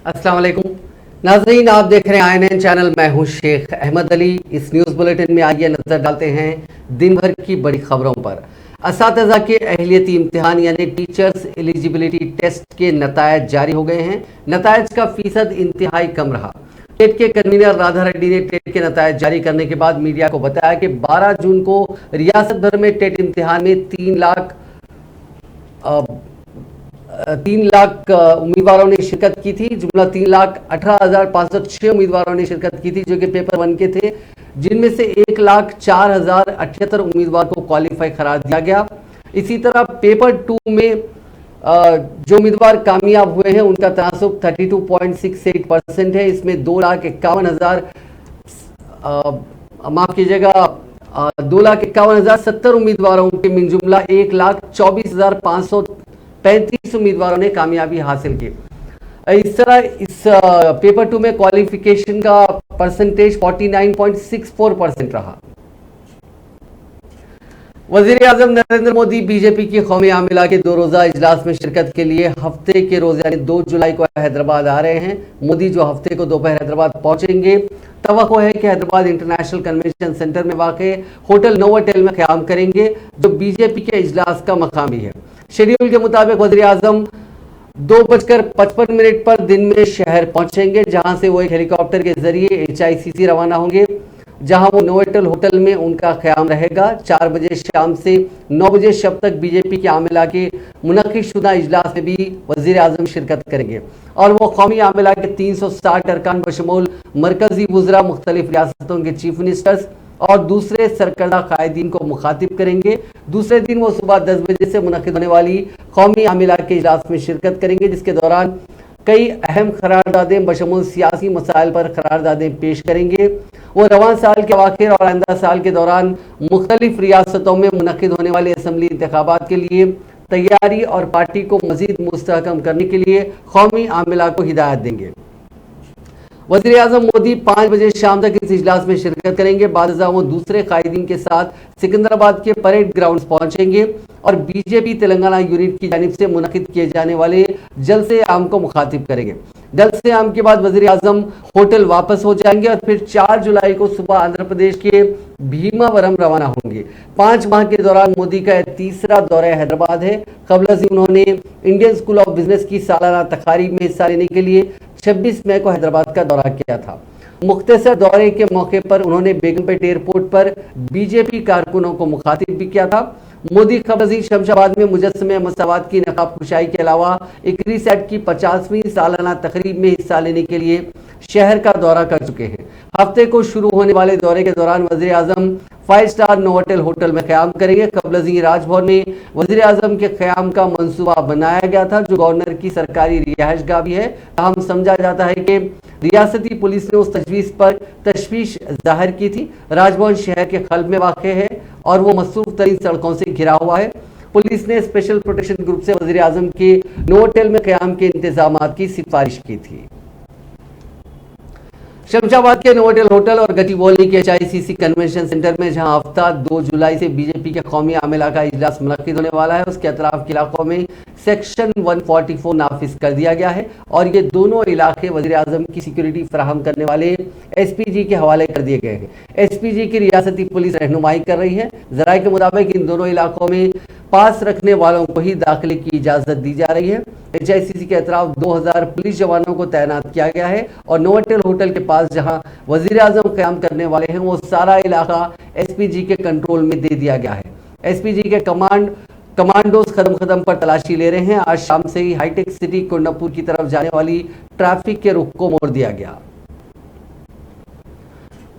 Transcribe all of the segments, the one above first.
अस्सलाम वालेकुम नाज़रीन, आप देख रहे हैं INN चैनल। मैं हूं शेख अहमद अली। इस न्यूज़ बुलेटिन में आइए नज़र डालते हैं दिन भर की बड़ी खबरों पर। असातिज़ा के अहलियती इम्तिहान यानी टीचर्स एलिजिबिलिटी टेस्ट के नतायज जारी हो गए हैं। नतायज का फीसद इंतहाई कम रहा। टेट के कन्वीनर राधा रेड्डी ने टेट के नतायज जारी करने के बाद मीडिया को बताया कि 12 जून को रियासत भर में टेट इम्तिहान में 3 लाख उम्मीदवारों ने शिरकत की थी। जुमला 3,18,506 उम्मीदवारों ने शिरकत की थी जो कि पेपर 1 के थे, जिनमें से 1,04,078 उम्मीदवार को क्वालिफाई करार दिया गया। इसी तरह पेपर 2 में जो उम्मीदवार कामयाब हुए हैं उनका तनासुब 32.68% है। इसमें 2,51,000 माफ कीजिएगा 2,51,070 उम्मीदवारों के मिन जुमला 1,24,535 उम्मीदवारों ने कामयाबी हासिल की। इस तरह इस पेपर 2 में क्वालिफिकेशन का परसेंटेज 49.64% रहा। वज़ीर आज़म नरेंद्र मोदी बीजेपी की कौमी आमिला के 2 रोज़ा इजलास में शिरकत के लिए हफ्ते के रोज यानी 2 जुलाई को हैदराबाद आ रहे हैं। मोदी जो हफ्ते को दोपहर हैदराबाद पहुंचेंगे, तवक्को है कि हैदराबाद इंटरनेशनल कन्वेंशन सेंटर में वाक़ होटल नोवोटेल में क़याम करेंगे जो बीजेपी के इजलास का मकाम भी है। शेड्यूल के मुताबिक वज़ीर आज़म 2:55 पर दिन में शहर पहुंचेंगे, जहां से वो एक हेलीकॉप्टर के जरिए HICC रवाना होंगे, जहां वो नोवोटेल होटल में उनका क़याम रहेगा। 4 बजे शाम से 9 बजे शब तक बीजेपी के आमिला के मुनक़िदशुदा इजलास में भी वज़ीर आज़म शिरकत करेंगे और वो कौमी आमिला के 360 अरकान बशमूल मरकजी वज़रा, मुख्तलिफ रियासतों के चीफ मिनिस्टर्स और दूसरे सरकर्दा कायदीन को मुखातिब करेंगे। दूसरे दिन वो सुबह 10 बजे से मुनक़िद होने वाली कौमी आमिला के इजलास में शिरकत करेंगे, जिसके दौरान कई अहम करारदादें बशमूल सियासी मसाइल पर करारदादें पेश करेंगे। वो रवां साल के अवाखिर और आइंदा साल के दौरान मुख्तलिफ रियासतों में मुनक़िद होने वाले असम्बली इंतखाबात के लिए तैयारी और पार्टी को मज़ीद मुस्तहकम करने के लिए कौमी आमिला को हिदायत देंगे। वज़ीर आज़म मोदी 5 बजे शाम तक इस इजलास में शिरकत करेंगे। बाद वो दूसरे कायदीन के साथ सिकंदराबाद के परेड ग्राउंड पहुंचेंगे और बीजेपी तेलंगाना यूनिट की जानिब से मुनक़िद किए जाने वाले जलसे आम को मुखातिब करेंगे। जलसे आम के बाद वज़ीर आज़म होटल वापस हो जाएंगे और फिर 4 जुलाई को सुबह आंध्र प्रदेश के भीमावरम रवाना होंगे। 5 माह के दौरान मोदी का तीसरा दौरा हैदराबाद है। कबल से उन्होंने इंडियन स्कूल ऑफ बिजनेस की सालाना तकारीब में हिस्सा लेने के लिए 26 मई को हैदराबाद का दौरा किया था। मुख्तसर दौरे के मौके पर उन्होंने बेगमपेट एयरपोर्ट पर बीजेपी कारकुनों को मुखातिब भी किया था। मोदी कबल शमशाबाद में मुजस्समे मसावत की नकाब कुशाई के अलावा इक्रीसेट की 50वीं सालाना तकरीब में हिस्सा लेने के लिए शहर का दौरा कर चुके हैं। हफ्ते को शुरू होने वाले दौरे के दौरान वज़ीर आज़म 5 स्टार नोवोटेल होटल में क़याम करेंगे। कबल राजभवन में वज़ीर आज़म के क़याम का मंसूबा बनाया गया था, जो गवर्नर की सरकारी रिहाइशगाह भी है। हम समझा जाता है कि रियासती पुलिस ने उस तजवीज़ पर तशवीश जाहिर की थी। राजभवन शहर के क़ल्ब में वाक़ है और वो मसरूफ़ तरीन सड़कों से घिरा हुआ है। पुलिस ने स्पेशल प्रोटेक्शन ग्रुप से वज़ीर आज़म के नोवोटेल में क़याम के इंतजामात की सिफारिश की थी। शमशाबाद के नोवोटेल होटल और गच्चीबौली के HICC कन्वेंशन सेंटर में जहां हफ्ता 2 जुलाई से बीजेपी के कौमी आमिला का इजलास मुनक़िद होने वाला है, उसके अतराफ के इलाकों में सेक्शन 144 नाफिज कर दिया गया है और ये दोनों इलाके वज़ीर आज़म की सिक्योरिटी फराहम करने वाले SPG के हवाले कर दिए गए हैं। SPG की रियासती पुलिस रहनुमाई कर रही है। ज़राए के मुताबिक इन दोनों इलाकों में पास रखने वालों को ही दाखिले की इजाज़त दी जा रही है। HICC के अतराफ 2000 पुलिस जवानों को तैनात किया गया है और नोवोटेल होटल के पास जहां वज़ीर आज़म क़याम करने वाले हैं वो सारा इलाका SPG के कंट्रोल में दे दिया गया है। SPG के कमांडोज कदम पर तलाशी ले रहे हैं। आज शाम से ही हाईटेक सिटी कोंडापुर की तरफ जाने वाली ट्रैफिक के रुख को मोड़ दिया गया।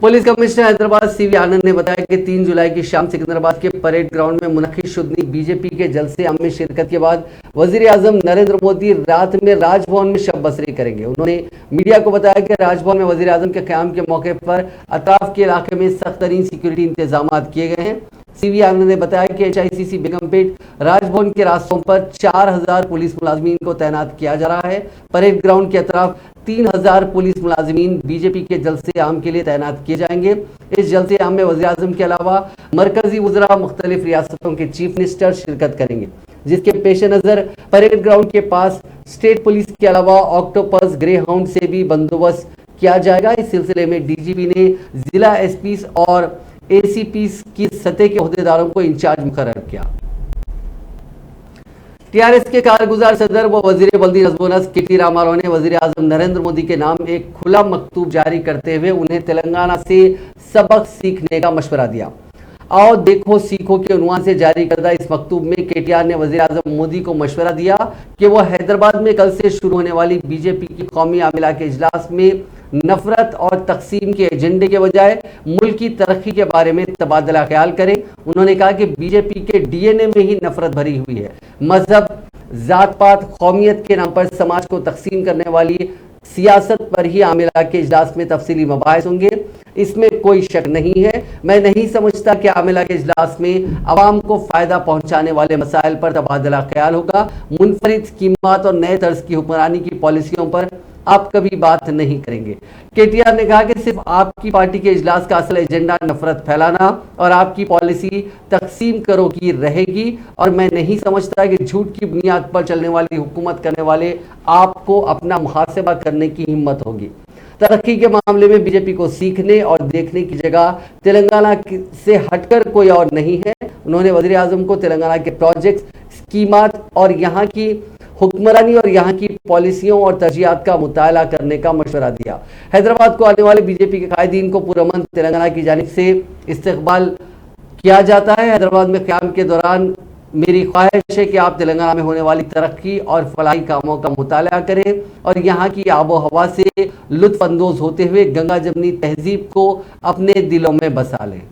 पुलिस कमिश्नर हैदराबाद CV आनंद ने बताया कि 3 जुलाई की शाम सिकंदराबाद के परेड ग्राउंड में मुनक़िद शुदनी बीजेपी के जलसे आम में शिरकत के बाद वज़ीर आज़म नरेंद्र मोदी रात में राजभवन में शब बसरी करेंगे। उन्होंने मीडिया को बताया कि राजभवन में वज़ीर आज़म के क़याम के मौके पर अतराफ के इलाके में सख्त तरीन सिक्योरिटी इंतजामात किए गए हैं। CV आनंद ने बताया कि HICC बेगमपेट राजभवन के रास्तों पर 4000 पुलिस मुलाजमीन को तैनात किया जा रहा है। परेड ग्राउंड के अतराफ 3000 पुलिस मुलाजमीन बीजेपी के जलसे आम के लिए तैनात किए जाएंगे। इस जलसे आम में वज़ीर आज़म के अलावा मरकजी वज़रा, मुख्तलिफ रियासतों के चीफ मिनिस्टर शिरकत करेंगे। जिसके पेश नजर परेड ग्राउंड के पास स्टेट पुलिस के अलावा ऑक्टोपस ग्रे हाउंड से भी बंदोबस्त किया जाएगा। इस सिलसिले में डीजीपी ने जिला एसपी और एसीपी की सतह के अहदेदारों को इंचार्ज मुकर्रर किया। टीआरएस के कारगुजार सदर व वजीर बल्दी नजबोनस केटी रामाराव ने वजीर आजम नरेंद्र मोदी के नाम एक खुला मकतूब जारी करते हुए उन्हें तेलंगाना से सबक सीखने का मशवरा दिया। आओ देखो सीखो के उन्वान से जारी करदा इस मकतूब में केटीआर ने वजीर आजम मोदी को मशवरा दिया कि वह हैदराबाद में कल से शुरू होने वाली बीजेपी की कौमी आमिला के इजलास में नफरत और तकसीम के एजेंडे के बजाय मुल्क की तरक्की के बारे में तबादला ख्याल करें। उन्होंने कहा कि बीजेपी के डीएनए में ही नफरत भरी हुई है। मजहब, जात पात, कौमियत के नाम पर समाज को तकसीम करने वाली सियासत पर ही आमिला के इजलास में तफसीली मबाहिस होंगे, इसमें कोई शक नहीं है। मैं नहीं समझता कि आमिला के इजलास में आवाम को फायदा पहुंचाने वाले मसाइल पर तबादला ख्याल होगा। मुनफरिद स्कीमात और नए तर्ज की हुक्मरानी की पॉलिसियों पर आप कभी बात नहीं करेंगे। केटीआर ने कहा कि सिर्फ आपकी पार्टी के इजलास का असल एजेंडा नफरत फैलाना और आपकी पॉलिसी तकसीम करो की रहेगी और मैं नहीं समझता कि झूठ की बुनियाद पर चलने वाली हुकूमत करने वाले आपको अपना मुहासिबा करने की हिम्मत होगी। तरक्की के मामले में बीजेपी को सीखने और देखने की जगह तेलंगाना से हटकर कोई और नहीं है। उन्होंने वजीर आजम को तेलंगाना के प्रोजेक्ट, स्कीमात और यहाँ की हुक्मरानी और यहाँ की पॉलिसियों और तरजीहात का मुताला करने का मशवरा दिया। हैदराबाद को आने वाले बीजेपी के कायदीन को पुरअमन तेलंगाना की जानिब से इस्तकबाल किया जाता है। हैदराबाद में क़याम के दौरान मेरी ख्वाहिश है कि आप तेलंगाना में होने वाली तरक्की और फलाही कामों का मुताला करें और यहाँ की आबो हवा से लुत्फ अंदोज होते हुए गंगा जमनी तहजीब को अपने दिलों में बसा लें।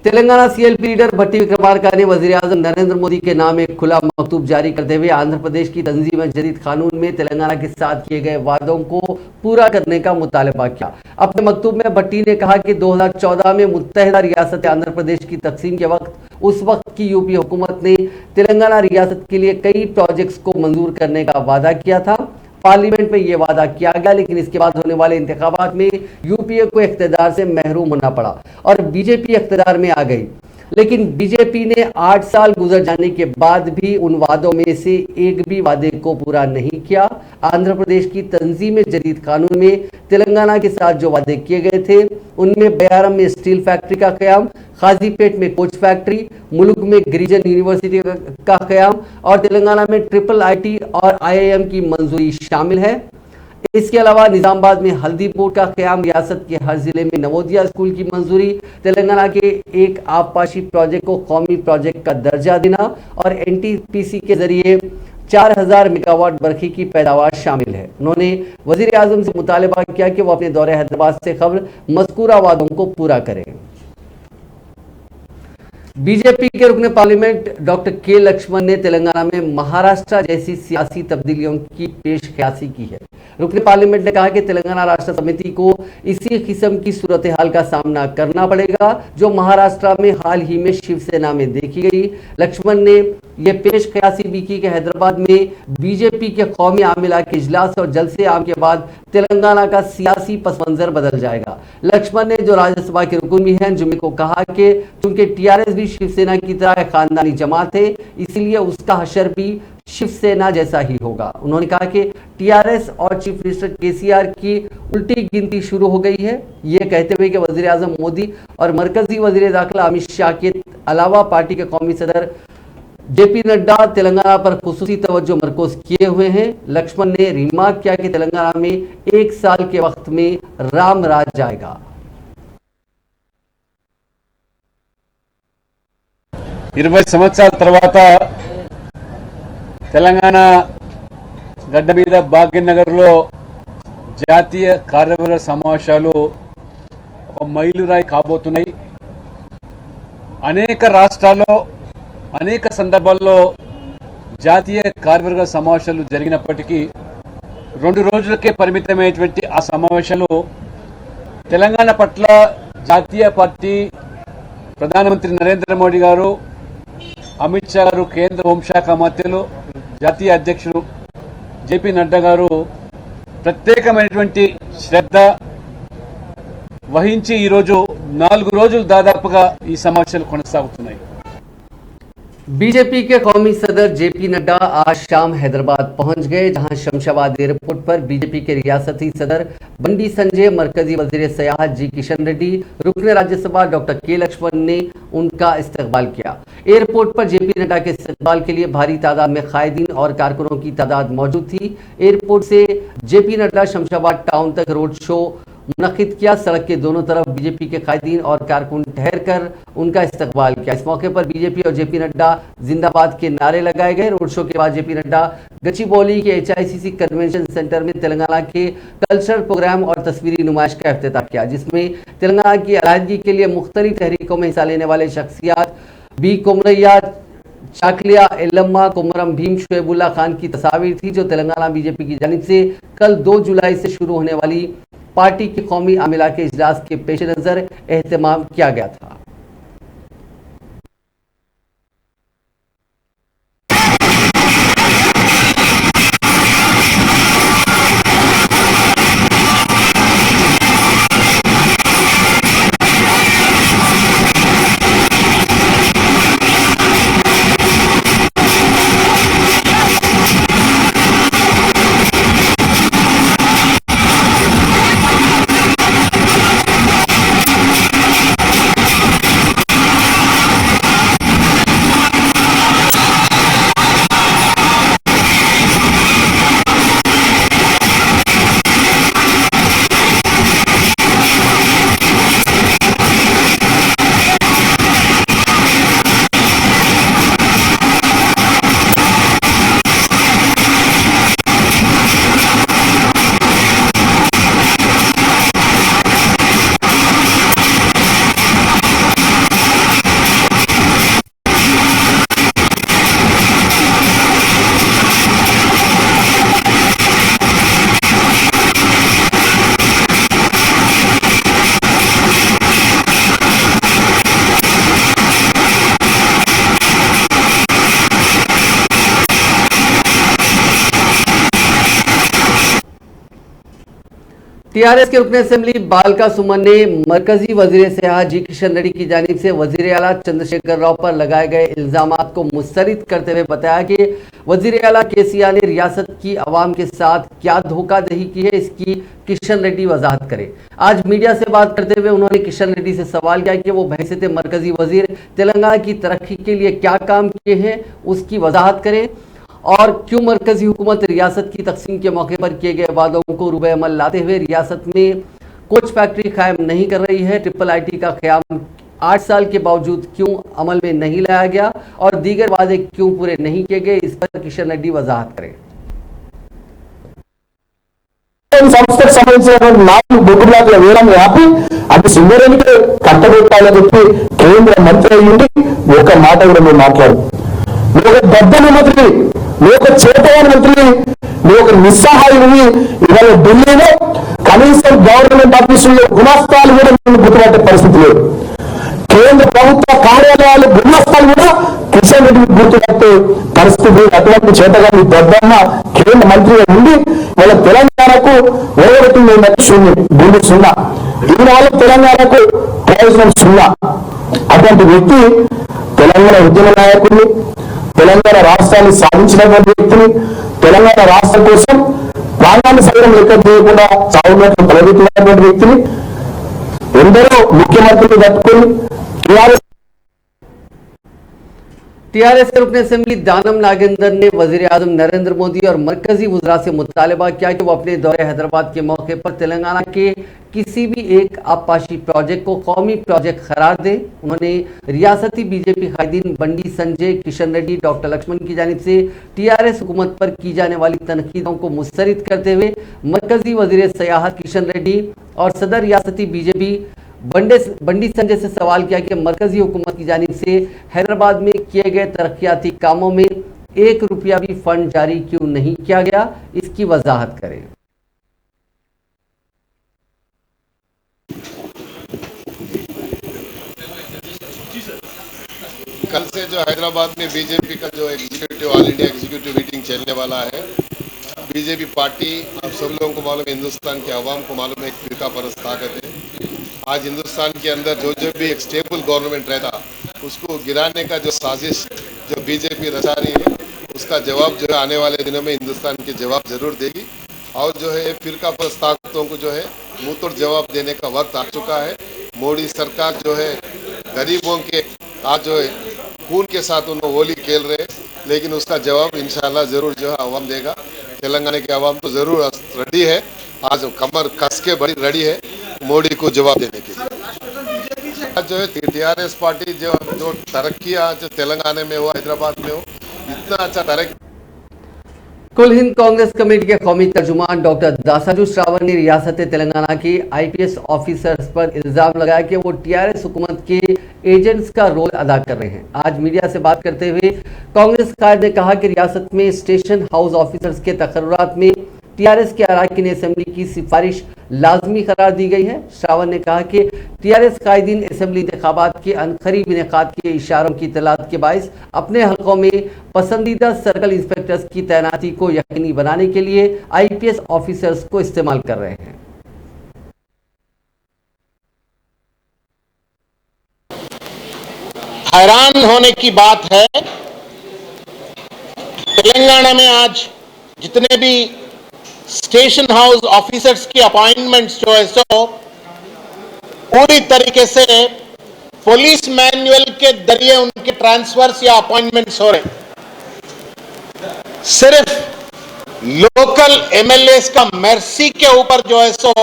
तेलंगाना सीएलपी लीडर भट्टी विक्रमार्का ने वजीर आजम नरेंद्र मोदी के नाम एक खुला मकतूब जारी करते हुए आंध्र प्रदेश की तंजीम जदीद कानून में तेलंगाना के साथ किए गए वादों को पूरा करने का मुतालबा किया। अपने मकतूब में भट्टी ने कहा कि 2014 में मुत्तहिदा रियासत आंध्र प्रदेश की तकसीम के वक्त उस वक्त की यूपी हुकूमत ने तेलंगाना रियासत के लिए कई प्रोजेक्ट्स को मंजूर करने का वादा किया था। पार्लियामेंट में यह वादा किया गया, लेकिन इसके बाद होने वाले इंतखाबात में यूपीए को इख्तिदार से महरूम होना पड़ा और बीजेपी इख्तिदार में आ गई। लेकिन बीजेपी ने 8 साल गुजर जाने के बाद भी उन वादों में से एक भी वादे को पूरा नहीं किया। आंध्र प्रदेश की तंजीम जदीद कानून में तेलंगाना के साथ जो वादे किए गए थे उनमें बयारम में स्टील फैक्ट्री का क़याम, खाजीपेट में कोच फैक्ट्री, मुल्क में गिरिजन यूनिवर्सिटी का क़याम और तेलंगाना में ट्रिपल आईटी और आईआईएम की मंजूरी शामिल है। इसके अलावा निजामाबाद में हल्दी बोर्ड का क़याम, रियासत के हर जिले में नवोदया स्कूल की मंजूरी, तेलंगाना के एक आबपाशी प्रोजेक्ट को कौमी प्रोजेक्ट का दर्जा देना और एनटीपीसी के जरिए 4000 मेगावाट बरखी की पैदावार शामिल है। उन्होंने वजीर आजम से मुतालबा किया कि वो अपने दौरे हैदराबाद से कब्ल मज़कूरा वादों को पूरा करें। बीजेपी के रुकने पार्लियामेंट डॉक्टर के लक्ष्मण ने तेलंगाना में महाराष्ट्र जैसी सियासी तब्दीलियों की पेशकयासी की है। रुकने पार्लियामेंट ने कहा कि तेलंगाना राष्ट्र समिति को इसी किस्म की सूरत हाल का सामना करना पड़ेगा जो महाराष्ट्र में हाल ही में शिवसेना में देखी गई। लक्ष्मण ने यह पेशकयासी भी की कि हैदराबाद में बीजेपी के कौमी आमिला के इजलास और जलसे आम के बाद तेलंगाना का सियासी पस मंजर बदल जाएगा। लक्ष्मण ने जो राज्यसभा के रुकन भी हैं जुम्मे को कहा कि चूंकि टीआरएस भी शिवसेना की तरह खानदानी जमात है, इसलिए उसका हशर भी शिवसेना जैसा ही होगा। उन्होंने कहा कि टीआरएस और चीफ मिनिस्टर केसीआर की उल्टी गिनती शुरू हो गई है। ये कहते हुए कि वजीर आजम मोदी और मरकजी वजीर दाखिला अमित शाह के अलावा पार्टी के कौमी सदर जेपी नड्डा तेलंगाना पर खुसूसी तवज्जो मरकूज किए हुए हैं। लक्ष्मण ने रिमार्क किया कि तेलंगाना में 1 साल के वक्त में राम राज जाएगा। 20 సంవత్సరాల తర్వాత తెలంగాణ గడ్డ మీద భాగ్యనగర్లో జాతీయ కార్యవర్గ సమావేశాలు ఒక మైలురాయి కాబోతున్నాయి। అనేక రాష్ట్రాల్లో అనేక సందర్భాల్లో జాతీయ కార్యవర్గ సమావేశాలు జరిగినప్పటికీ 2 రోజులకే పరిమితమైనటువంటి ఆ సమావేశాలు తెలంగాణ పట్ల జాతీయ పార్టీ ప్రధానమంత్రి నరేంద్ర మోడీ గారు, అమిత్ షా గారు, కేంద్ర హోంశాఖ మంత్రులు, జాతీయ అధ్యక్షులు జేపీ నడ్డా గారు ప్రత్యేకమైనటువంటి శ్రద్ధ వహించి ఈరోజు 4 రోజులు దాదాపుగా ఈ సమావేశాలు కొనసాగుతున్నాయి। बीजेपी के कौमी सदर जेपी नड्डा आज शाम हैदराबाद पहुंच गए, जहां शमशाबाद एयरपोर्ट पर बीजेपी के रियासती सदर बंडी संजय, मरकजी वजीर सयाहत जी किशन रेड्डी, रुकन राज्यसभा डॉक्टर के लक्ष्मण ने उनका इस्तकबाल किया। एयरपोर्ट पर जेपी नड्डा के इस्तकबाल के लिए भारी तादाद में कायदीन और कारकुनों की तादाद मौजूद थी। एयरपोर्ट से जेपी नड्डा शमशाबाद टाउन तक रोड शो मुनक्किद किया। सड़क के दोनों तरफ बीजेपी के कायदीन और कारकुन ठहर कर उनका इस्तकबाल किया। इस मौके पर बीजेपी और जेपी नड्डा जिंदाबाद के नारे लगाए गए। रोड शो के बाद जेपी नड्डा गच्चीबौली के HICC कन्वेंशन सेंटर में तेलंगाना के कल्चरल प्रोग्राम और तस्वीरी नुमाइश का इफ्तिताह किया, जिसमें तेलंगाना की अलहदगी के लिए मुख्तलिफ तहरीकों में हिस्सा लेने वाले शख्सियात बी कोमरैया, चाकलिया, एल्लम्मा, कोमरम भीम, शुएबुल्ला खान की तस्वीर थी, जो तेलंगाना बीजेपी की जानिब से कल 2 जुलाई से शुरू होने वाली पार्टी की कौमी आमिला के इजलास के पेश नजर एहतमाम किया गया था। टीआरएस के रुकन असेंबली बालका सुमन ने मरकजी वजीर सयाहत जी किशन रेड्डी की जानिब से वजीर आला चंद्रशेखर राव पर लगाए गए इल्जामात को मुस्तरद करते हुए बताया कि वजीर आला केसीआर ने रियासत की आवाम के साथ क्या धोखाधड़ी की है, इसकी किशन रेड्डी वजाहत करे। आज मीडिया से बात करते हुए उन्होंने किशन रेड्डी से सवाल किया कि वो बहैसियत मरकजी वजीर तेलंगाना की तरक्की के लिए क्या काम किए हैं, उसकी वजाहत करें, और क्यों मरकजी हुकूमत रियासत की तकसीम के मौके पर किए गए वादों को रूबे अमल लाते हुए रियासत में कोच फैक्ट्री कायम नहीं कर रही है। IIIT का क़याम 8 साल के बावजूद क्यों अमल में नहीं लाया गया और दीगर वादे क्यों पूरे नहीं किए गए, इस पर किशन रेड्डी वजाहत करें। సంస్థకు సంబంధించిన 4 బొగ్గులాట్ల వేలని ఆపి అది సింగరేణికి కట్టబెట్టాలని చెప్పి కేంద్ర మంత్రి అయ్యింది. ఒక మాట కూడా మీరు మాట్లాడు. నువ్వు ఒక దద్దన మంత్రి, నువ్వు ఒక చేతవాని మంత్రి, నువ్వు ఒక నిస్సహాయుడివి. ఇవాళ ఢిల్లీలో కనీసం గవర్నమెంట్ ఆఫీసుల్లో గుణస్థాలు కూడా నువ్వు గుర్తుపట్టే పరిస్థితి లేదు. కేంద్ర ప్రభుత్వ కార్యాలయాలు గుణస్థాలు కూడా కిషన్ రెడ్డి గుర్తుపట్టే పరిస్థితి. అటువంటి చేతగాని దద్దన్న కేంద్ర మంత్రిగా ఉండి వాళ్ళ తెలంగాణకు ఓడగొట్టింది ఏంటంటే శూన్యం, భూమి సున్నా. ఈయన వల్ల తెలంగాణకు ప్రయోజనం సున్నా. అటువంటి వ్యక్తి తెలంగాణ ఉద్యమ నాయకుడిని, తెలంగాణ రాష్ట్రాన్ని సాధించినటువంటి వ్యక్తిని, తెలంగాణ రాష్ట్రం కోసం ప్రాణాన్ని సైతం లెక్క చేయకుండా చావున్నట్లు తలబెట్టినటువంటి వ్యక్తిని ఎందరో ముఖ్యమంత్రులు తట్టుకొని टीआरएस के रुकन असेंबली दानम नागेंद्र ने वजीर आजम नरेंद्र मोदी और मरकजी वज़रा से मुतालबा किया कि वो अपने दौरे हैदराबाद के मौके पर तेलंगाना के किसी भी एक आबपाशी प्रोजेक्ट को कौमी प्रोजेक्ट करार दें। उन्होंने रियासती बीजेपी कायदीन बंडी संजय, किशन रेड्डी, डॉक्टर लक्ष्मण की जानिब से टीआरएस हुकूमत पर की जाने वाली तनकीदों को मुस्तरद करते हुए मरकजी वजीर सयाहत किशन रेड्डी और सदर रियासती बीजेपी बंडी संजय से सवाल किया कि मरकजी हुकूमत की जानिब से हैदराबाद में किए गए तरक्याती कामों में 1 रुपया भी फंड जारी क्यों नहीं किया गया, इसकी वजाहत करें। कल से जो हैदराबाद में बीजेपी का जो executive all India executive meeting चलने वाला है, बीजेपी पार्टी आप सब लोगों को मालूम है, हिंदुस्तान के अवाम को मालूम है, एक फिरका परस्त ताकत है। आज हिंदुस्तान के अंदर जो भी एक स्टेबल गवर्नमेंट रहता उसको गिराने का जो साजिश जो बीजेपी रचा रही है उसका जवाब जो है आने वाले दिनों में हिंदुस्तान की जवाब जरूर देगी। और जो है फिरका परस्त ताकतों को जो है मुंह तोड़ जवाब देने का वक्त आ चुका है। मोदी सरकार जो है गरीबों के आज जो है खून के साथ उन्होंने होली खेल रहे हैं, लेकिन उसका जवाब इंशाल्लाह जरूर जो है अवाम देगा। तेलंगाना की आवाम तो जरूर रेडी है, आज कमर कस के बड़ी रेडी है मोदी को जवाब देने के लिए। आज जो है टीआरएस पार्टी जो तरक्की आज तेलंगाना में हो, हैदराबाद में हो, इतना अच्छा तरक्की। कुल हिंद कांग्रेस कमेटी के कौमी तर्जुमान डॉक्टर दासाजू श्रावण ने रियासत तेलंगाना की आईपीएस ऑफिसर्स पर इल्जाम लगाया कि वो टीआरएस हुकूमत के एजेंट्स का रोल अदा कर रहे हैं। आज मीडिया से बात करते हुए कांग्रेस कायद ने कहा कि रियासत में स्टेशन हाउस ऑफिसर्स के तकर्रुरात में टीआरएस के अरकान असेंबली की सिफारिश लाजमी करार दी गई है। श्रावण ने कहा कि टीआरएस कायदीन असेंबली इंतखाबात के अनकरीब इनेकाद के इशारों की इत्तलात के बायस अपने हलकों में पसंदीदा सर्कल इंस्पेक्टर्स की तैनाती को यकीनी बनाने के लिए आईपीएस ऑफिसर्स को इस्तेमाल कर रहे हैं। हैरान होने की बात है, तेलंगाना में आज जितने भी स्टेशन हाउस ऑफिसर्स की अपॉइंटमेंट्स जो है सो पूरी तरीके से पुलिस मैनुअल के जरिए उनके ट्रांसफर्स या अपॉइंटमेंट्स हो रहे। सिर्फ लोकल एमएलएस का मर्सी के ऊपर जो है सो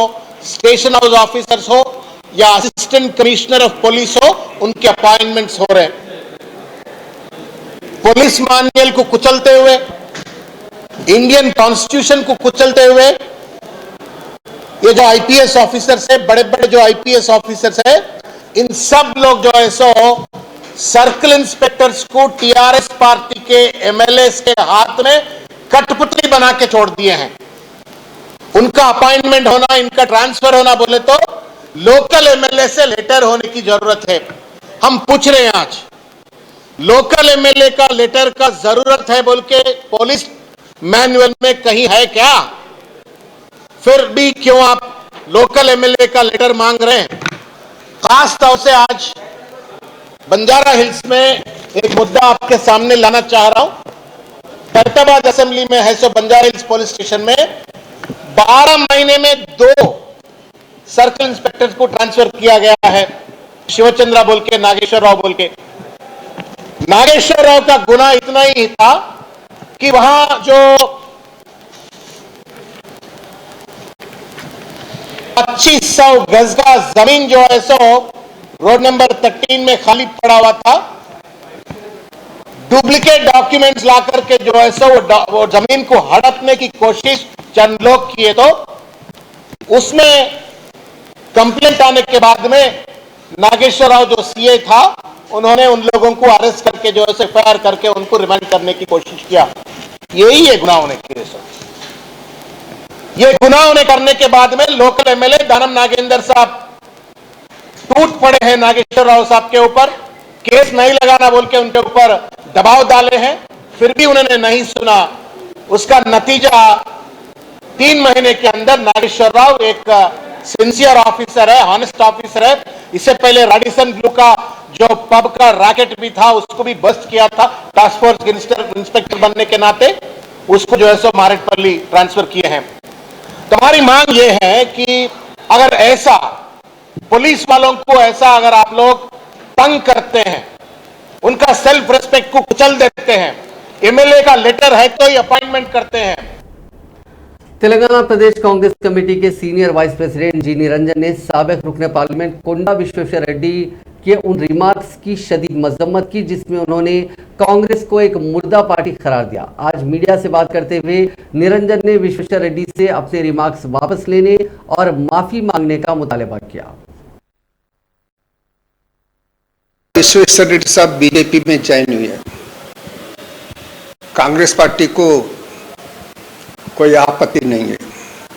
स्टेशन हाउस ऑफिसर्स हो या असिस्टेंट कमिश्नर ऑफ पुलिस हो, उनके अपॉइंटमेंट्स हो रहे। पुलिस मैनुअल को कुचलते हुए, इंडियन कॉन्स्टिट्यूशन को कुचलते हुए ये जो आईपीएस ऑफिसर्स है, बड़े बड़े जो आईपीएस ऑफिसर्स है, इन सब लोग जो है सो सर्कल इंस्पेक्टर्स को टीआरएस पार्टी के एमएलएस के हाथ में कठपुतली बना के छोड़ दिए हैं। उनका अपॉइंटमेंट होना, इनका ट्रांसफर होना बोले तो लोकल एमएलए से लेटर होने की जरूरत है। हम पूछ रहे हैं आज लोकल एमएलए का लेटर का जरूरत है बोल के पुलिस मैनुअल में कहीं है क्या? फिर भी क्यों आप लोकल एमएलए का लेटर मांग रहे हैं? खास तौर से आज बंजारा हिल्स में एक मुद्दा आपके सामने लाना चाह रहा हूं। फैसलाबाद असेंबली में है सो बंजारा हिल्स पुलिस स्टेशन में 12 महीने में 2 सर्कल इंस्पेक्टर्स को ट्रांसफर किया गया है। शिवचंद्रा बोल के, नागेश्वर राव बोल के। नागेश्वर राव का गुना इतना ही था कि वहां जो 2500 गज का जमीन जो है सो रोड नंबर 13 में खाली पड़ा हुआ था, डुप्लीकेट डॉक्यूमेंट्स ला करके जो है सो वो जमीन को हड़पने की कोशिश चंद लोग किए, तो उसमें कंप्लेंट आने के बाद में नागेश्वर राव जो सीए था, उन्होंने उन लोगों को अरेस्ट करके जो है एफआईआर करके उनको रिमांड करने की कोशिश किया। यही है गुनाह होने की वजह। ये गुनाह होने करने के बाद में लोकल एमएलए दानम नागेंद्र साहब टूट पड़े हैं नागेश्वर राव साहब के ऊपर, केस नहीं लगाना बोल के उनके ऊपर दबाव डाले हैं, फिर भी उन्होंने नहीं सुना। उसका नतीजा 3 महीने के अंदर नागेश्वर राव एक सिंसियर ऑफिसर है, ऑनेस्ट ऑफिसर है। इससे पहले रेडिसन ब्लू का जो पब का रैकेट भी था उसको भी बस्ट किया था, टास्क फोर्स इंस्पेक्टर बनने के नाते उसको जो है सो मारेटपल्ली ट्रांसफर किए हैं। तो हमारी मांग ये है कि अगर ऐसा पुलिस वालों को ऐसा अगर आप लोग तंग करते हैं, उनका सेल्फ रिस्पेक्ट को कुचल देते हैं, एमएलए का लेटर है तो ही अपॉइंटमेंट करते हैं। तेलंगाना प्रदेश कांग्रेस कमेटी के सीनियर वाइस प्रेसिडेंट जी निरंजन ने साबिक रुकने पार्लियामेंट कोंडा विश्वेश्वर रेड्डी के उन रिमार्क्स की शदीद मजम्मत की जिसमें उन्होंने कांग्रेस को एक मुर्दा पार्टी करार दिया। आज मीडिया से बात करते हुए निरंजन ने विश्वेश्वर रेड्डी से अपने रिमार्क्स वापस लेने और माफी मांगने का मुतालबा किया। विश्वेश्वर रेड्डी साहब बीजेपी में ज्वाइन हुए हैं। कांग्रेस पार्टी को कोई आपत्ति नहीं है,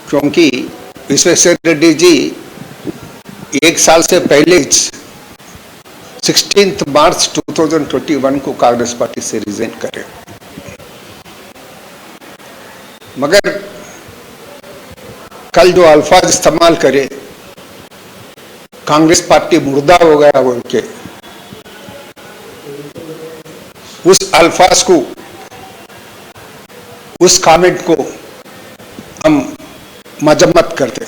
क्योंकि विश्वेश्वर रेड्डी जी 1 साल से पहले 16 मार्च 2021 को कांग्रेस पार्टी से रिजाइन करे, मगर कल जो अल्फाज इस्तेमाल करे कांग्रेस पार्टी मुर्दा हो गया बोल के, उस अल्फाज को, उस कमेंट को हम मजम्मत करते।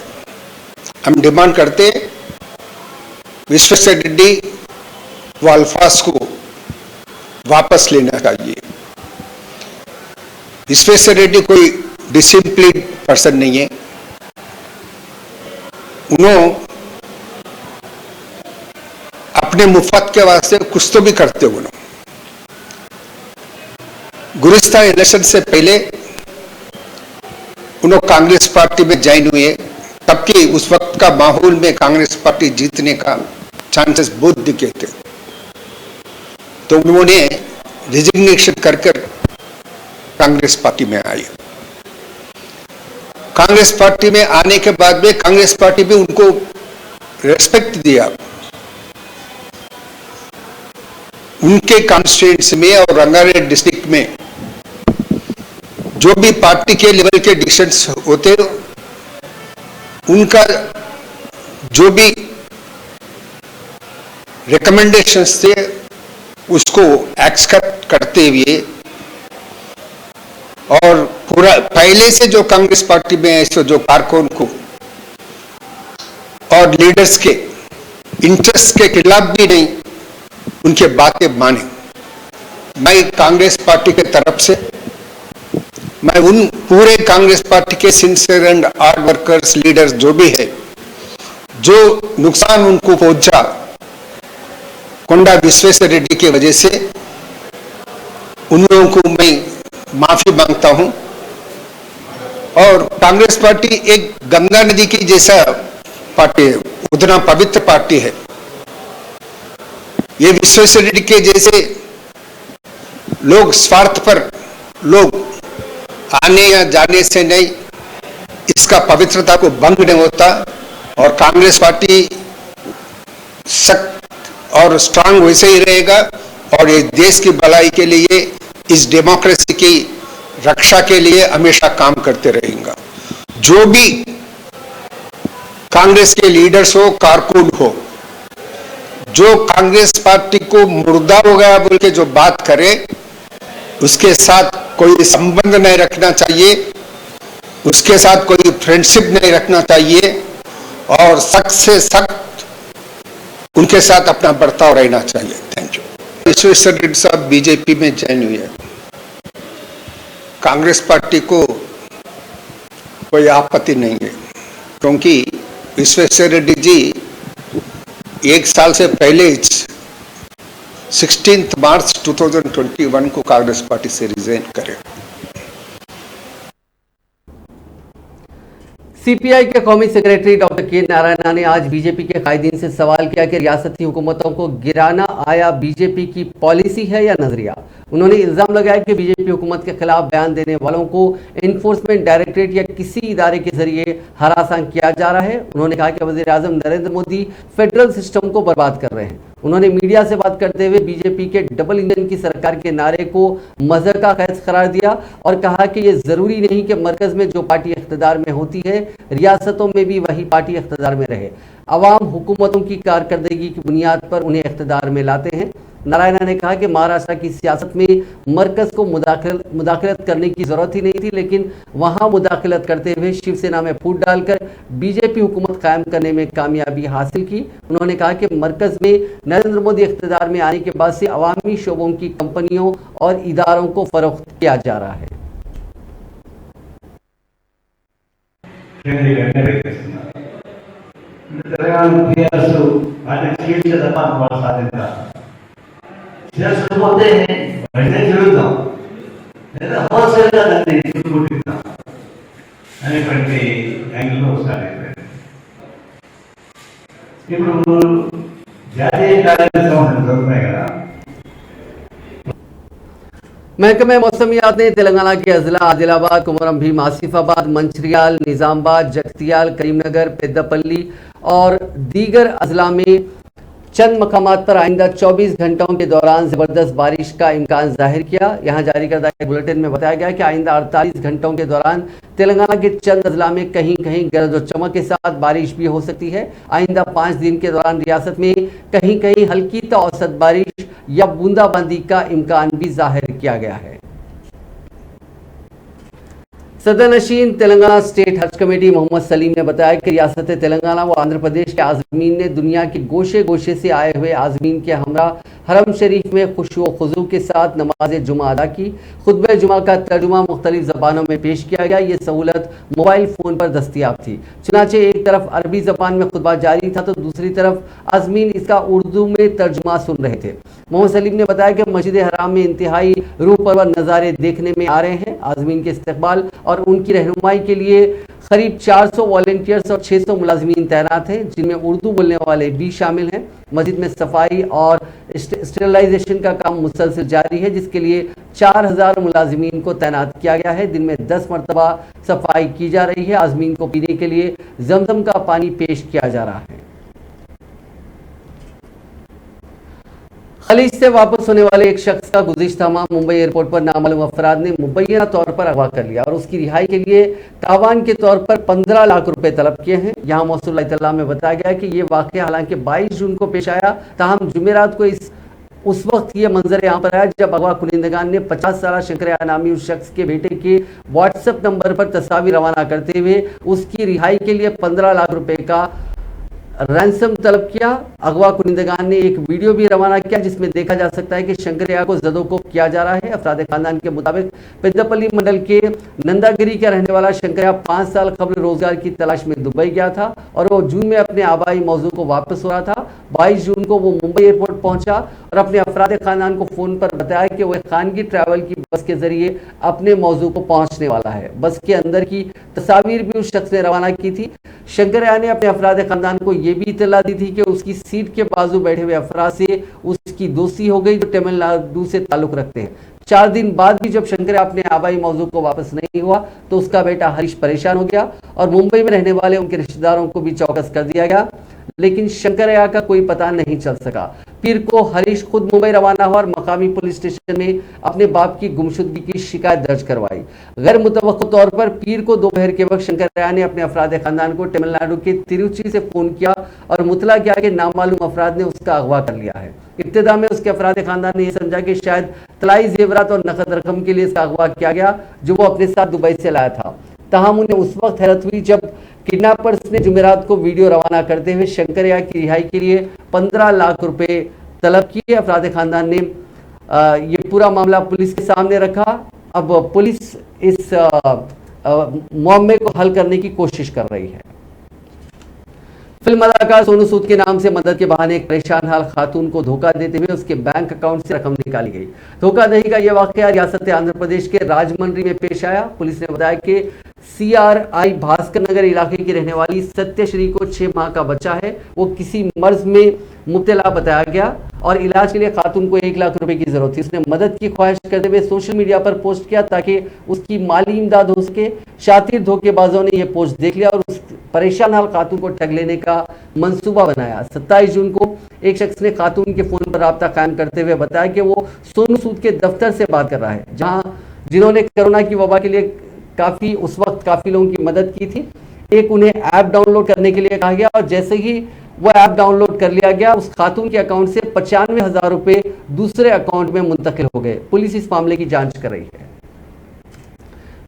हम डिमांड करते विश्वेश्वर रेड्डी वो अल्फाज को वापस लेना चाहिए। विश्वेश्वर रेड्डी कोई डिसिप्लिन पर्सन नहीं है। उन्होंने अपने मुफ्त के वास्ते कुछ तो भी करते हो। गुलिस्तान इलेक्शन से पहले उन्होंने कांग्रेस पार्टी में ज्वाइन हुए, तब कि उस वक्त का माहौल में कांग्रेस पार्टी जीतने का चांसेस बहुत दिखे थे। तो उन्होंने रिजिग्नेशन कर कांग्रेस पार्टी में आए। कांग्रेस पार्टी में आने के बाद में कांग्रेस पार्टी भी उनको रेस्पेक्ट दिया। उनके कॉन्स्टिट्यूएंसी में और रंगारेड्डी डिस्ट्रिक्ट में जो भी पार्टी के लेवल के डिसीजंस होते, उनका जो भी रिकमेंडेशंस थे उसको एक्सेप्ट करते हुए, और पूरा पहले से जो कांग्रेस पार्टी में ऐसे जो कारकुन को और लीडर्स के इंटरेस्ट के खिलाफ भी नहीं उनके बातें माने। मैं कांग्रेस पार्टी के तरफ से मैं उन पूरे कांग्रेस पार्टी के sincere and hard workers leaders जो भी है, जो नुकसान उनको पहुंचा कोंडा विश्वेश्वर रेड्डी की वजह से, उन लोगों को मैं माफी मांगता हूं। और कांग्रेस पार्टी एक गंगा नदी की जैसा पार्टी है, उतना पवित्र पार्टी है। ये विश्वेश्वर रेड्डी के जैसे लोग स्वार्थ पर लोग आने या जाने से नहीं, इसका पवित्रता को भंग नहीं होता। और कांग्रेस पार्टी सख्त और स्ट्रांग वैसे ही रहेगा, और ये देश की भलाई के लिए, इस डेमोक्रेसी की रक्षा के लिए हमेशा काम करते रहेगा। जो भी कांग्रेस के लीडर्स हो, कारकुन हो, जो कांग्रेस पार्टी को मुर्दा हो गया बोल के जो बात करे, उसके साथ कोई संबंध नहीं रखना चाहिए, उसके साथ कोई फ्रेंडशिप नहीं रखना चाहिए, और सख्त से सख्त उनके साथ अपना बर्ताव रहना चाहिए। Thank you. विश्वेश्वर रेड्डी साहब बीजेपी में ज्वाइन हुए। कांग्रेस पार्टी को कोई आपत्ति नहीं है, क्योंकि विश्वेश्वर रेड्डी जी 1 साल से पहले 16 मार्च 2021 को कांग्रेस पार्टी से रिजाइन करे। सीपीआई के कौमी सेक्रेटरी डॉक्टर के नारायणा ने आज बीजेपी के कायदीन से सवाल किया कि रियासती हुकूमतों को गिराना आया बीजेपी की पॉलिसी है या नजरिया। उन्होंने इल्जाम लगाया कि बीजेपी हुकूमत के खिलाफ बयान देने वालों को एनफोर्समेंट डायरेक्टरेट या किसी इदारे के जरिए हरासान किया जा रहा है। उन्होंने कहा कि वज़ीर आज़म नरेंद्र मोदी फेडरल सिस्टम को बर्बाद कर रहे हैं। उन्होंने मीडिया से बात करते हुए बीजेपी के डबल इंजन की सरकार के नारे को मज़हब का खैज करार दिया और कहा कि ये जरूरी नहीं कि मरकज में जो पार्टी इख्तिदार में होती है रियासतों में भी वही पार्टी इख्तिदार में रहे। अवाम हुकूमतों की कारकर्दगी की बुनियाद पर उन्हें इख्तिदार में लाते हैं। नारायणा ने कहा कि महाराष्ट्र की सियासत में मरकज को मुदाखलत करने की जरूरत ही नहीं थी, लेकिन वहां मुदाखलत करते हुए शिवसेना में फूट डालकर बीजेपी हुकूमत कायम करने में कामयाबी हासिल की। उन्होंने कहा कि मरकज में नरेंद्र मोदी इख्तिदार में आने के बाद से अवामी शोबों की कंपनियों और इदारों को फरोख्त किया जा रहा है। చేసుకుపోతే వెంటనే తిరుగుతాం లేదా హోల్సేల్గా దాన్ని తీసుకుంటున్నాం అనేటువంటి యాంగిల్లో స్టార్ట్ అయిపోయింది. ఇప్పుడు జాతీయ కార్యక్రమాలు జరుగుతున్నాయి కదా। महकमे मौसमियात ने तेलंगाना के अजला आदिलाबाद, कुमरम भीम, आसिफाबाद, मंचिर्याल, निजामाबाद, जगतियाल, करीमनगर, पेद्दापल्ली और दीगर अजला में चंद मकामात पर आइंदा 24 घंटों के दौरान जबरदस्त बारिश का इम्कान जाहिर किया। यहां जारी करदा एक बुलेटिन में बताया गया कि आइंदा 48 घंटों के दौरान तेलंगाना के चंद अजला में कहीं कहीं गरज और चमक के साथ बारिश भी हो सकती है। आइंदा 5 दिन के दौरान रियासत में कहीं कहीं हल्की तो औसत बारिश या बूंदाबांदी का इम्कान भी जाहिर किया गया है। सदर नशीन तेलंगाना स्टेट हज कमेटी मोहम्मद सलीम ने बताया कि रियासत तेलंगाना व आंध्र प्रदेश के आज़मीन ने दुनिया के गोशे गोशे से आए हुए आज़मीन के हमरा हरम शरीफ में खुशू खुजू के साथ नमाज जुमा अदा की। खुतबे जुमा का तर्जुमा मुख्तलिफ ज़बानों में पेश किया गया। ये सहूलत मोबाइल फ़ोन पर दस्तियाब थी। चुनाचे एक तरफ अरबी ज़बान में खुतबा जारी था तो दूसरी तरफ आज़मीन इसका उर्दू में तर्जुमा सुन रहे थे। मोहम्मद सलीम ने बताया कि मस्जिद हराम में इंतहाई रूह परवर नज़ारे देखने में आ रहे हैं। आज़मीन के इस्तकबाल और उनकी रहनुमाई के लिए करीब 400 वॉलंटियर्स और 600 मुलाजिमीन तैनात हैं, जिनमें उर्दू बोलने वाले भी शामिल हैं। मस्जिद में सफाई और स्टेरिलाइजेशन का काम मुसलसल जारी है, जिसके लिए 4000 मुलाजिमीन को तैनात किया गया है। दिन में 10 मरतबा सफाई की जा रही है। आज़मीन को पीने के लिए जमजम का पानी पेश किया जा रहा है। खलीज से वापस होने वाले एक शख्स का गुज़िश्ता माह मुंबई एयरपोर्ट पर नामालूम अफराद ने मुबैना तौर पर अगवा कर लिया और उसकी रिहाई के लिए तावान के तौर पर 15 लाख रुपए तलब किए हैं। यहाँ मौसूल इत्तला में बताया गया कि ये वाक़या हालांकि 22 जून को पेश आया, ताहम जुमेरात को उस वक्त ये मंजर यहाँ पर आया जब अगवा कुनिंदगान ने 50 साल शंकरैया नामी उस शख्स के बेटे के व्हाट्सएप नंबर पर तस्वीर रवाना करते हुए उसकी रिहाई के लिए 15 लाख रुपए का रैंसम तलब किया। अगवा कुनिंदगान ने एक वीडियो भी रवाना किया जिसमें देखा जा सकता है कि शंकरैया को जदोकोब किया जा रहा है। अफराद खानदान के मुताबिक पेद्दापल्ली मंडल के नंदागिरी का रहने वाला शंकरैया 5 साल कबल रोजगार की तलाश में दुबई गया था और वो जून में अपने आबाई मौजू को वापस हो रहा था। 22 जून को वो मुंबई एयरपोर्ट पहुंचा और अपने अफराद खानदान को फोन पर बताया कि वह खानगी ट्रैवल की बस के जरिए अपने मौजू को पहुंचने वाला है। बस के अंदर की तस्वीर भी उस शख्स ने रवाना की थी। शंकरैया ने अपने अफराद खानदान को ये भी इत्तला दी थी कि उसकी सीट के बाजू बैठे हुए अफराद से उसकी दोस्ती हो गई जो तमिलनाडु से ताल्लुक रखते हैं। 4 दिन बाद भी जब शंकरैया अपने आबाई मौजू को वापस नहीं हुआ तो उसका बेटा हरीश परेशान हो गया और मुंबई में रहने वाले उनके रिश्तेदारों को भी चौकस कर दिया गया, लेकिन शंकरैया का कोई पता नहीं चल सका। पीर को हरीश खुद मुंबई रवाना हुआ और मकामी पुलिस स्टेशन में अपने बाप की गुमशुदगी की शिकायत दर्ज करवाई। गैर मुतवक्किल तौर पर पीर को दोपहर के वक्त शंकरैया ने अपने अफराद खानदान को तमिलनाडु के तिरुचि से फोन किया और मुतला किया कि नामालूम अफराद ने उसका अगवा कर लिया है। इब्तिदा में उसके अफराद खानदान ने यह समझा कि शायद तलाई जेवरात और नकद रकम के लिए इसका अगवा किया गया जो वो अपने साथ दुबई से लाया था। ताहम उन्हें उस वक्त हैरत हुई जब किडनैपर्स ने जुमेरात को वीडियो रवाना करते हुए शंकरैया की रिहाई के लिए 15 लाख रुपए तलब किए। अफराद खानदान ने ये पूरा मामला पुलिस के सामने रखा। अब पुलिस इस मामले को हल करने की कोशिश कर रही है। फिल्म अदाकार सोनू सूद के नाम से मदद के बहाने एक परेशान हाल खातून को धोखा देते हुए उसके बैंक अकाउंट से रकम निकाली गई। धोखाधड़ी का यह वाकया रियासत आंध्र प्रदेश के राजमंड्री में पेश आया। पुलिस ने बताया कि CRI भास्कर नगर इलाके की रहने वाली सत्यश्री को 6 माह का बच्चा है। वो किसी मर्ज में मुब्तला बताया गया और इलाज के लिए खातून को 1 लाख रुपए की जरूरत थी। उसने मदद की ख्वाहिश करते हुए सोशल मीडिया पर पोस्ट किया ताकि उसकी माली इमदाद हो सके। शातिर धोखेबाजों ने यह पोस्ट देख लिया और उस परेशान हाल खातून को ठग लेने का मंसूबा बनाया। 27 जून को एक शख्स ने खातून के फोन पर राब्ता कायम करते हुए बताया कि वो सोनू सूद के दफ्तर से बात कर रहा है, जिन्होंने कोरोना की वबा के लिए उस वक्त काफी लोगों की मदद की थी। एक उन्हें ऐप डाउनलोड करने के लिए कहा गया और जैसे ही वो ऐप डाउनलोड कर लिया गया उस खातून के अकाउंट से 95,000 रुपए दूसरे अकाउंट में मुंतकिल हो गए। पुलिस इस मामले की जांच कर रही है।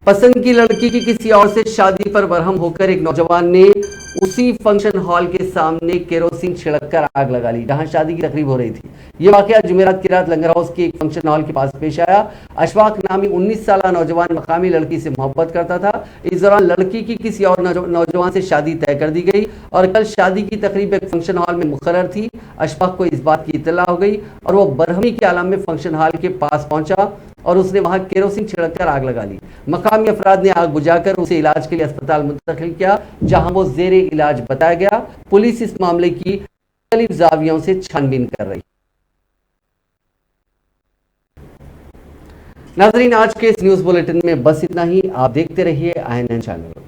पसंद की लड़की की किसी और से शादी पर बरहम होकर एक नौजवान ने उसी फंक्शन हॉल के सामने केरोसिन छिड़ककर आग लगा ली जहां शादी की तकरीब हो रही थी। यह वाकया जुमेरात की रात लंगर हाउस के एक फंक्शन हॉल के पास पेश आया। अशफाक नामी 19 साल नौजवान मकामी लड़की से मोहब्बत करता था। इस दौरान लड़की की किसी और नौजवान से शादी तय कर दी गई और कल शादी की तकरीब एक फंक्शन हॉल में मुकर्रर थी। अशफाक को इस बात की इत्तला हो गई और वो बरहमी के आलम में फंक्शन हॉल के पास पहुंचा और उसने वहां केरोसिन छिड़ककर आग लगा ली। मकामी अफराद ने आग बुझाकर उसे इलाज के लिए अस्पताल मुंतकिल किया जहां वो जेरे इलाज बताया गया। पुलिस इस मामले की मुख्तलिफ जावियों से छानबीन कर रही है। नाज़रीन, आज के इस न्यूज बुलेटिन में बस इतना ही। आप देखते रहिए INN चैनल।